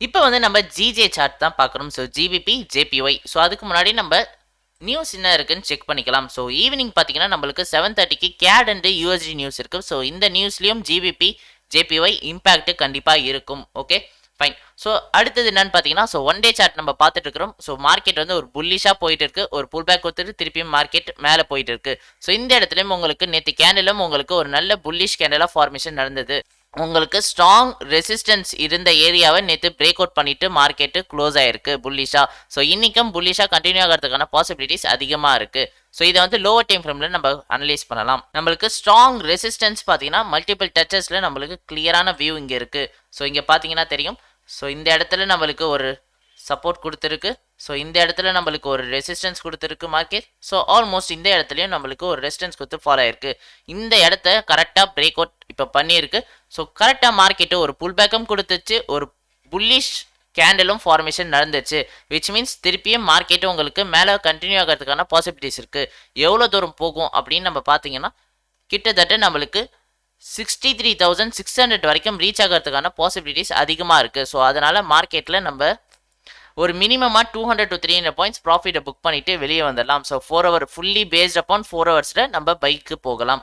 இப்போ வந்து நம்ம ஜிஜே சார்ட் தான் பார்க்குறோம். So GBP JPY. ஸோ அதுக்கு முன்னாடி நம்ம நியூஸ் என்ன இருக்குன்னு செக் பண்ணிக்கலாம். ஸோ ஈவினிங் பார்த்தீங்கன்னா நம்மளுக்கு 7:30க்கு கேட் அண்ட் யூஎஸ்டி நியூஸ் இருக்கு. ஸோ இந்த நியூஸ்லயும் ஜிபிபி ஜேபிஒய் இம்பாக்ட் கண்டிப்பாக இருக்கும். Okay fine. ஸோ அடுத்தது என்னன்னு பார்த்தீங்கன்னா ஸோ ஒன் டே சார்ட் நம்ம பார்த்துட்டு இருக்கிறோம். ஸோ மார்க்கெட் வந்து ஒரு புல்லிஷாக போயிட்டு இருக்கு, ஒரு புல் பேக் கொடுத்துட்டு திருப்பியும் மார்க்கெட் மேலே போயிட்டு இருக்கு. ஸோ இந்த இடத்துலையும் உங்களுக்கு நேற்று கேண்டிலும் உங்களுக்கு ஒரு நல்ல புல்லிஷ் கேண்டலாக ஃபார்மேஷன் நடந்தது. உங்களுக்கு ஸ்ட்ராங் ரெசிஸ்டன்ஸ் இருந்த ஏரியாவை நேற்று பிரேக் அவுட் பண்ணிட்டு மார்க்கெட்டு க்ளோஸ் ஆயிருக்கு புல்லிஷா. ஸோ இன்னைக்கும் புல்லிஷா கண்டினியூ ஆகிறதுக்கான பாசிபிலிட்டிஸ் அதிகமாக இருக்கு. ஸோ இதை வந்து லோவர் டைம் ஃப்ரேமில் நம்ம அனலைஸ் பண்ணலாம். நம்மளுக்கு ஸ்ட்ராங் ரெசிஸ்டன்ஸ் பார்த்தீங்கன்னா மல்டிபிள் டச்சஸில் நம்மளுக்கு கிளியரான வியூ இங்கே இருக்கு. ஸோ இங்கே பார்த்தீங்கன்னா தெரியும். ஸோ இந்த இடத்துல நம்மளுக்கு ஒரு சப்போர்ட் கொடுத்துருக்கு. ஸோ இந்த இடத்துல நம்மளுக்கு ஒரு ரெசிஸ்டன்ஸ் கொடுத்துருக்கு மார்க்கெட். ஸோ ஆல்மோஸ்ட் இந்த இடத்துலையும் நம்மளுக்கு ஒரு ரெசிஸ்டன்ஸ் கொடுத்து ஃபாலோ ஆயிருக்கு. இந்த இடத்த கரெக்டாக பிரேக் அவுட் இப்போ பண்ணியிருக்கு. ஸோ கரெக்டாக மார்க்கெட்டு ஒரு புல் பேக்கும் கொடுத்துச்சு, ஒரு புல்லிஷ் கேண்டலும் ஃபார்மேஷன் நடந்துச்சு. விச் மீன்ஸ் திருப்பியும் மார்க்கெட்டு உங்களுக்கு மேலே கண்டினியூ ஆகிறதுக்கான பாசிபிலிட்டிஸ் இருக்குது. எவ்வளோ தூரம் போகும் அப்படின்னு நம்ம பார்த்தீங்கன்னா கிட்டத்தட்ட நம்மளுக்கு 63,600 வரைக்கும் ரீச் ஆகிறதுக்கான பாசிபிலிட்டிஸ் அதிகமாக இருக்குது. ஸோ அதனால் மார்க்கெட்டில் நம்ம ஒரு மினிமமாக 200 to 300 பாயிண்ட்ஸ் ப்ராஃபிட்டை புக் பண்ணிவிட்டு வெளியே வந்துடலாம். So 4 hour fully based upon 4 hours நம்ம பைக்கு போகலாம்.